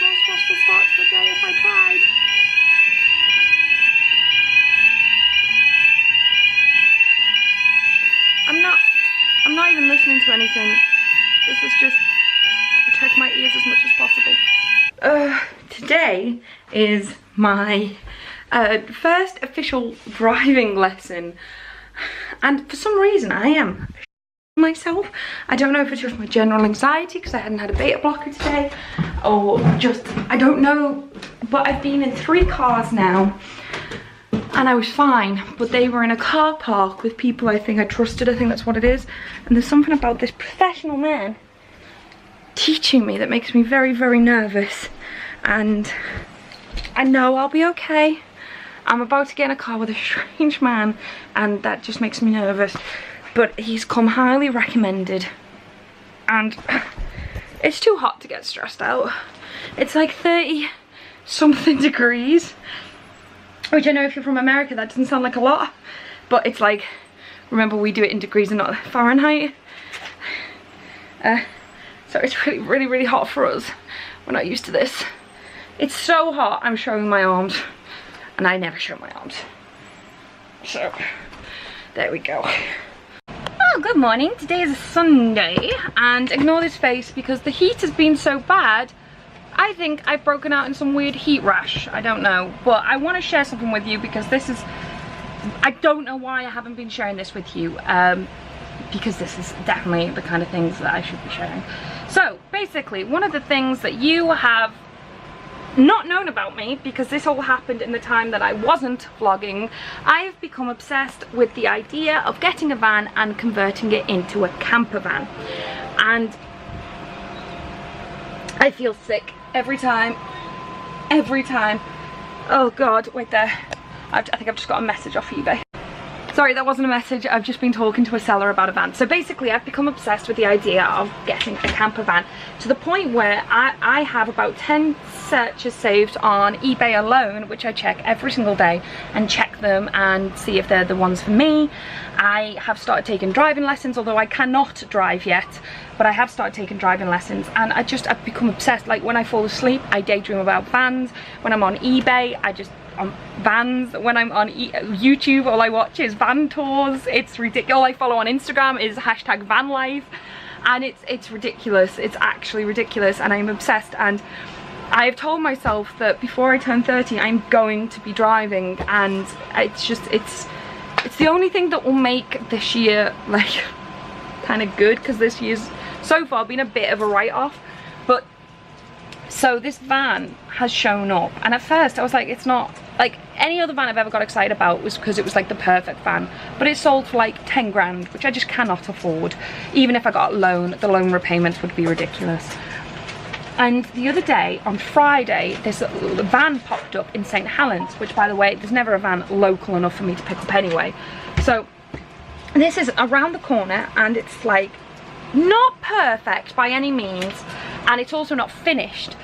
more stressful start to the day if I tried. I'm not even listening to anything. This is just to protect my ears as much as possible. Today is my first official driving lesson, and for some reason I am myself. I don't know if it's just my general anxiety because I hadn't had a beta blocker today, or just, I don't know, but I've been in 3 cars now and I was fine, but they were in a car park with people I think I trusted. I think that's what it is, and there's something about this professional man teaching me that makes me very, very nervous, and I know I'll be okay. I'm about to get in a car with a strange man and that just makes me nervous, but he's come highly recommended, and it's too hot to get stressed out. It's like 30 something degrees, which I know if you're from America that doesn't sound like a lot, but it's like, remember we do it in degrees and not Fahrenheit. So it's really, really, really hot for us. We're not used to this. It's so hot I'm showing my arms, and I never show my arms. So there we go. Oh, good morning. Today is a Sunday, and ignore this face because the heat has been so bad. I think I've broken out in some weird heat rash. I don't know, but I want to share something with you because this is, I don't know why I haven't been sharing this with you, because this is definitely the kind of things that I should be sharing. So basically, one of the things that you have not known about me, because this all happened in the time that I wasn't vlogging, I have become obsessed with the idea of getting a van and converting it into a camper van. And I feel sick every time. Oh god, wait there. I think I've just got a message off eBay. Sorry, that wasn't a message. I've just been talking to a seller about a van. So basically, I've become obsessed with the idea of getting a camper van, to the point where I have about 10 searches saved on eBay alone, which I check every single day and check them and see if they're the ones for me. I have started taking driving lessons, although I cannot drive yet, but I have started taking driving lessons, and I've become obsessed. Like when I fall asleep, I daydream about vans. When I'm on eBay, on vans. When I'm on YouTube, all I watch is van tours. It's ridiculous. All I follow on Instagram is hashtag van life, and it's ridiculous. It's actually ridiculous, and I'm obsessed. And I've told myself that before I turn 30 I'm going to be driving, and it's the only thing that will make this year like kind of good, because this year's so far been a bit of a write-off. But so this van has shown up, and at first I was like, it's not like any other van I've ever got excited about, was because it was like the perfect van, but it sold for like 10 grand, which I just cannot afford. Even if I got a loan, the loan repayments would be ridiculous. And the other day, on Friday, this van popped up in St. Helens, which, by the way, there's never a van local enough for me to pick up anyway. So this is around the corner, and it's like not perfect by any means, and it's also not finished,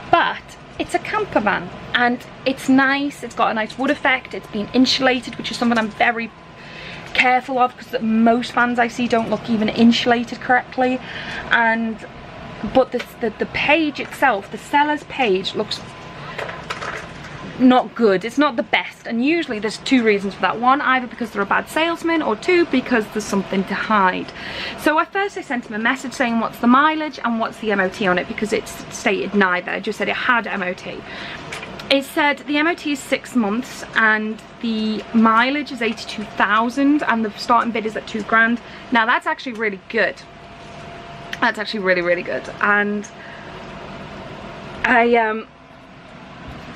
but it's a camper van, and it's nice. It's got a nice wood effect. It's been insulated, which is something I'm very careful of, because most vans I see don't look even insulated correctly. But the page itself, the seller's page, looks not good. It's not the best, and usually there's 2 reasons for that. One, either because they're a bad salesman, or 2, because there's something to hide. So at first I sent him a message saying what's the mileage and what's the MOT on it, because it's stated neither. I just said it had MOT. It said the MOT is 6 months and the mileage is 82,000, and the starting bid is at 2 grand. Now that's actually really good. That's actually really, really good. And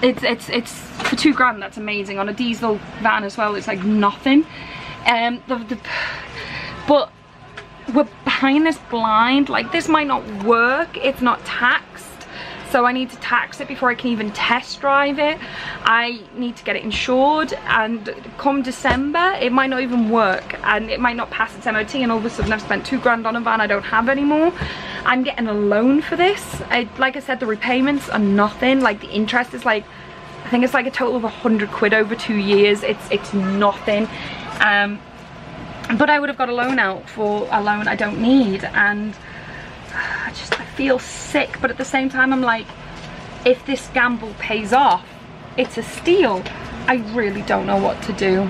it's for 2 grand, that's amazing. On a diesel van as well, it's like nothing. But we're behind this blind. Like, this might not work. It's not taxed, so I need to tax it before I can even test drive it. I need to get it insured, and come December it might not even work, and it might not pass its MOT, and all of a sudden I've spent 2 grand on a van I don't have anymore. I'm getting a loan for this. Like I said, the repayments are nothing. Like, the interest is like, I think it's like a total of 100 quid over 2 years. It's nothing. But I would have got a loan out for a loan I don't need, and I feel sick. But at the same time, I'm like, if this gamble pays off, it's a steal. I really don't know what to do.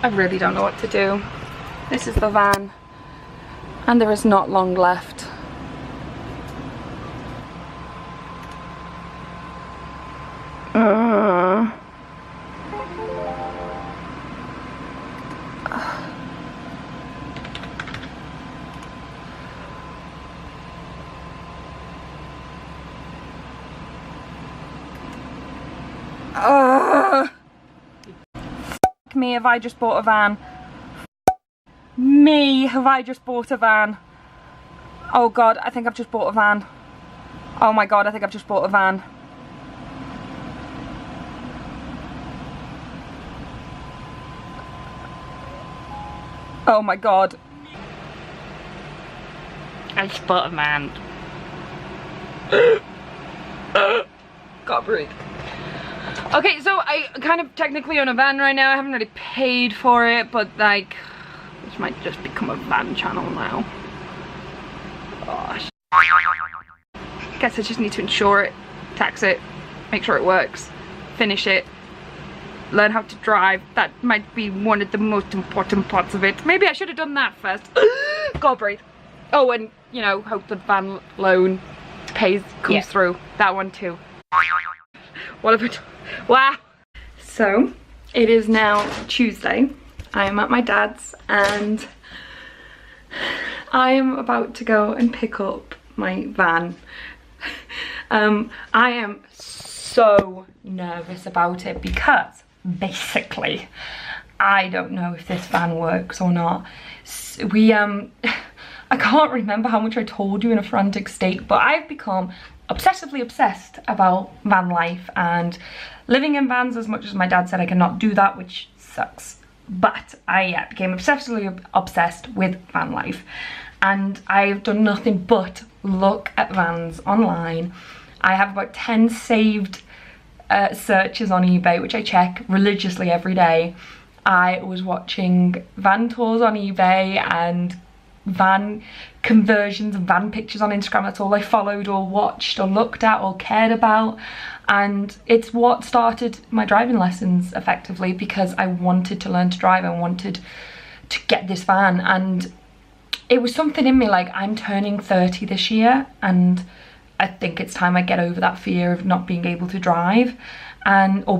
I really don't know what to do. This is the van, and there is not long left. Fuck me, have I just bought a van? Me, have I just bought a van? Oh god, I think I've just bought a van. Oh my god, I think I've just bought a van. Oh my god. I just bought a van. God, breathe. Okay, so I kind of technically own a van right now. I haven't really paid for it, but like, this might just become a van channel now. Gosh. I guess I just need to insure it, tax it, make sure it works, finish it, learn how to drive. That might be one of the most important parts of it. Maybe I should have done that first. God, breathe. Oh, and you know, hope the van loan comes through. That one too. What have I done? Wow. So it is now Tuesday. I am at my dad's and I am about to go and pick up my van. I am so nervous about it because basically I don't know if this van works or not. I can't remember how much I told you in a frantic state, but I've become obsessively obsessed about van life and living in vans as much as my dad said I cannot do that, which sucks. But I became obsessively obsessed with van life, and I've done nothing but look at vans online. I have about 10 saved searches on eBay, which I check religiously every day. I was watching van tours on eBay and van conversions and van pictures on Instagram. That's all I followed or watched or looked at or cared about, and it's what started my driving lessons effectively, because I wanted to learn to drive. I wanted to get this van, and it was something in me like, I'm turning 30 this year and I think it's time I get over that fear of not being able to drive, and or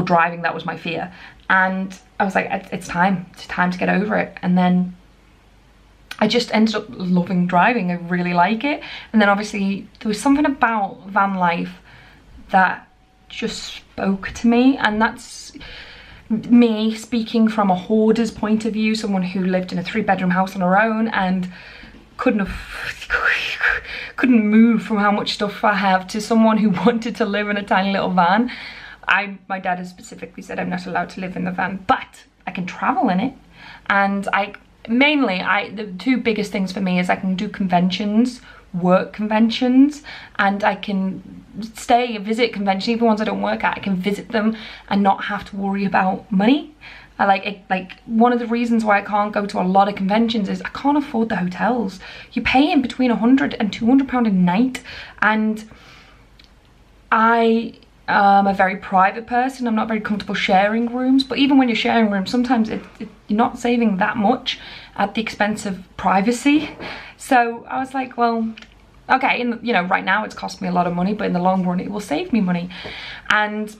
driving. That was my fear, and I was like, it's time to get over it. And then I just ended up loving driving. I really like it. And then obviously there was something about van life that just spoke to me, and that's me speaking from a hoarder's point of view, someone who lived in a 3-bedroom house on her own and couldn't move from how much stuff I have, to someone who wanted to live in a tiny little van. My dad has specifically said I'm not allowed to live in the van, but I can travel in it. And the two biggest things for me is I can do conventions, work conventions, and I can stay and visit conventions, even ones I don't work at. I can visit them and not have to worry about money. I like one of the reasons why I can't go to a lot of conventions is I can't afford the hotels. You pay in between £100 and £200 a night, and I am a very private person. I'm not very comfortable sharing rooms, but even when you're sharing rooms, sometimes you're not saving that much at the expense of privacy. So I was like, well, okay, you know, right now it's cost me a lot of money, but in the long run it will save me money. And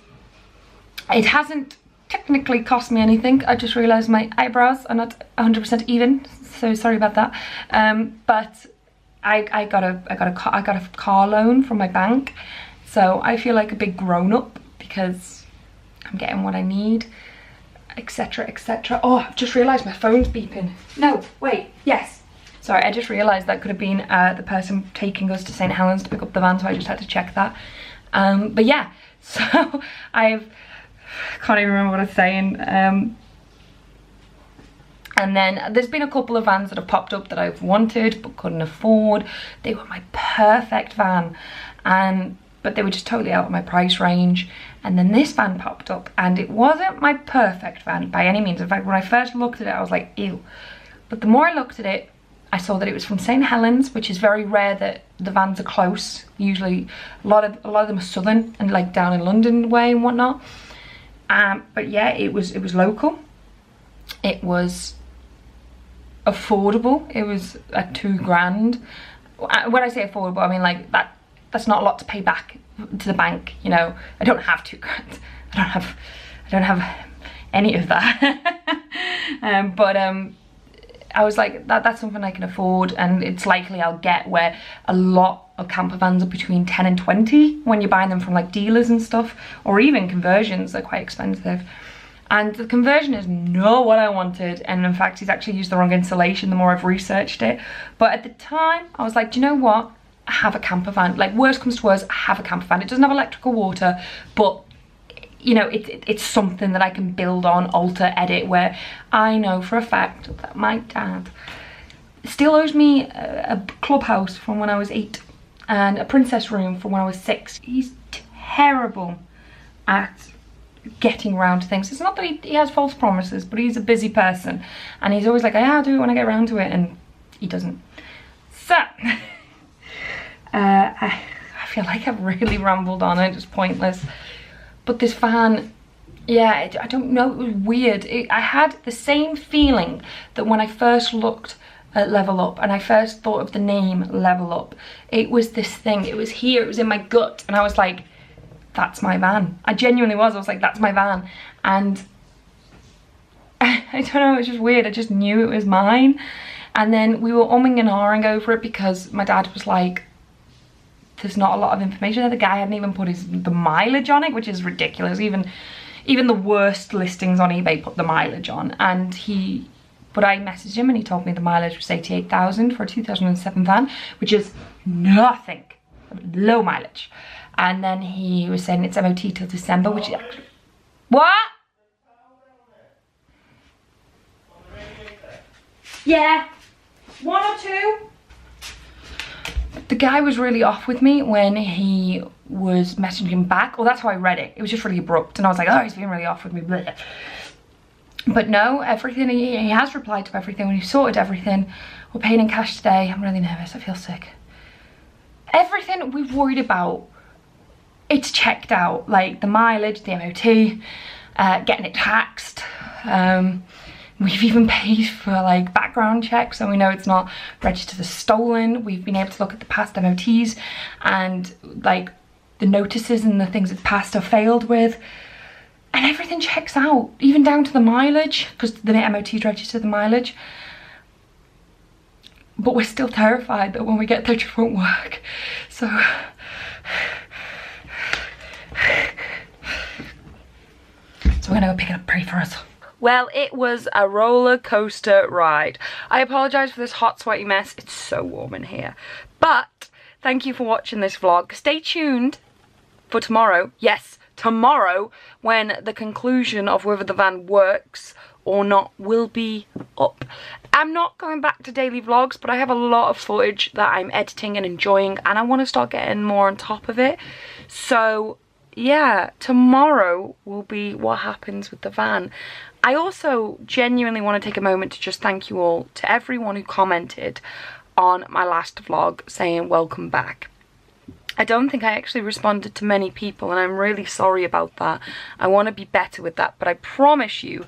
it hasn't technically cost me anything. I just realized my eyebrows are not 100% even, so sorry about that. But I got a car loan from my bank, so I feel like a big grown-up because I'm getting what I need, etc, etc. Oh, I've just realized my phone's beeping. No, wait, yes. Sorry, I just realized that could have been the person taking us to St. Helens to pick up the van, so I just had to check that. But yeah, so can't even remember what I was saying. And then there's been a couple of vans that have popped up that I've wanted but couldn't afford. They were my perfect van, but they were just totally out of my price range. And then this van popped up, and it wasn't my perfect van by any means. In fact, when I first looked at it, I was like, ew. But the more I looked at it, I saw that it was from St Helens, which is very rare that the vans are close. Usually a lot of them are southern and like down in London way and whatnot. But yeah, it was local. It was affordable. It was at $2,000. When I say affordable, I mean like that's not a lot to pay back to the bank, you know. I don't have $2,000. I don't have any of that. But I was like, that's something I can afford, and it's likely I'll get, where a lot of camper vans are between 10 and 20 when you're buying them from like dealers and stuff, or even conversions. They're quite expensive. And the conversion is not what I wanted, and in fact he's actually used the wrong insulation the more I've researched it. But at the time I was like, do you know what, I have a camper van. Like, worst comes to worst, I have a camper van. It doesn't have electrical water, but you know, it's something that I can build on, alter, edit, where I know for a fact that my dad still owes me a clubhouse from when I was 8 and a princess room from when I was 6. He's terrible at getting around to things. It's not that he has false promises, but he's a busy person, and he's always like, yeah, I'll do it when I get around to it, and he doesn't. So I feel like I've really rambled on. It's just pointless. But this van, yeah, I don't know, it was weird. I had the same feeling that when I first looked at Level Up and I first thought of the name Level Up. It was this thing, it was here, it was in my gut, and I was like, that's my van. I genuinely was, I was like, that's my van. And I don't know, it was just weird. I just knew it was mine. And then we were umming and ahhing over it because my dad was like, there's not a lot of information there. The guy hadn't even put the mileage on it, which is ridiculous. Even the worst listings on eBay put the mileage on. But I messaged him and he told me the mileage was 88,000 for a 2007 van, which is nothing, low mileage. And then he was saying it's MOT till December, which is actually, what? Yeah, 1 or 2. The guy was really off with me when he was messaging back. Well, that's how I read it. It was just really abrupt, and I was like, oh, he's being really off with me. Bleh. But no, everything, he has replied to everything. When he sorted everything, we're paying in cash today. I'm really nervous, I feel sick. Everything we've worried about, it's checked out. Like the mileage, the MOT, getting it taxed. We've even paid for like background checks, so we know it's not registered as stolen. We've been able to look at the past MOTs and like the notices and the things it's passed or failed with, and everything checks out, even down to the mileage, because the MOT's registered the mileage. But we're still terrified that when we get there it won't work. So we're gonna go pick it up, pray for us. Well, it was a roller coaster ride. I apologise for this hot, sweaty mess. It's so warm in here. But thank you for watching this vlog. Stay tuned for tomorrow. Yes, tomorrow, when the conclusion of whether the van works or not will be up. I'm not going back to daily vlogs, but I have a lot of footage that I'm editing and enjoying, and I want to start getting more on top of it. So yeah, tomorrow will be what happens with the van. I also genuinely want to take a moment to just thank you all, to everyone who commented on my last vlog saying welcome back. I don't think I actually responded to many people, and I'm really sorry about that. I want to be better with that, but I promise you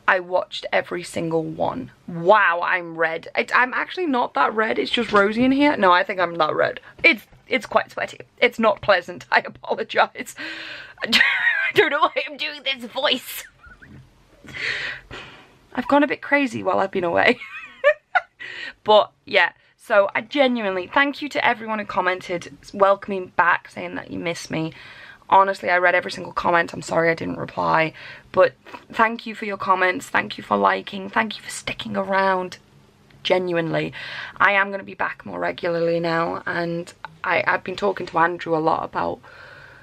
I watched every single one. Wow, I'm red. I'm actually not that red, it's just rosy in here. No, I think I'm that red. It's quite sweaty. It's not pleasant, I apologise. I don't know why I'm doing this voice. I've gone a bit crazy while I've been away. But yeah, so I genuinely thank you to everyone who commented welcoming back, saying that you miss me. Honestly, I read every single comment. I'm sorry I didn't reply, but thank you for your comments, thank you for liking, thank you for sticking around. Genuinely, I am going to be back more regularly now, and I've been talking to Andrew a lot about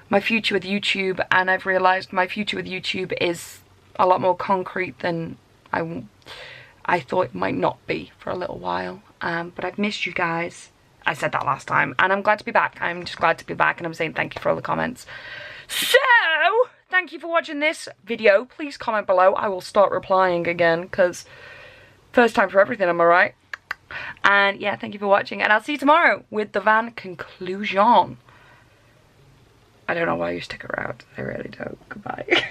my future with YouTube, and I've realised my future with YouTube is a lot more concrete than I thought it might not be for a little while. But I've missed you guys. I said that last time, and I'm glad to be back. I'm just glad to be back, and I'm saying thank you for all the comments. So thank you for watching this video. Please comment below. I will start replying again, because first time for everything, am I right? And yeah, thank you for watching, and I'll see you tomorrow with the van conclusion. I don't know why you stick around. I really don't. Goodbye.